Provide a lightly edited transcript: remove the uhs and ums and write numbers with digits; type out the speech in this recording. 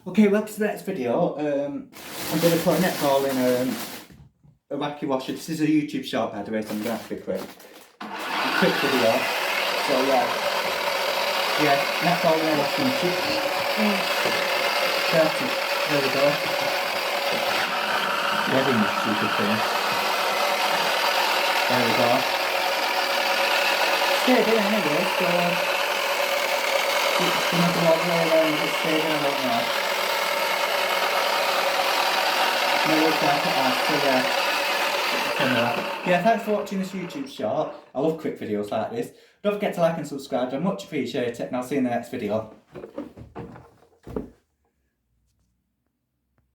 Okay, welcome to the next video. I'm going to put a netball in a wacky washer. This is a YouTube short, by the way, so I'm going to have to be quick. Quick video. So yeah, netball in a washing machine. 30. There we go. Wedding stupid thing. There we go. Stayed in anyway, so it's going to go all the way around. Just stayed in, I don't know. So yeah, thanks for watching this YouTube short. I love quick videos like this. Don't forget to like and subscribe, I much appreciate it, and I'll see you in the next video.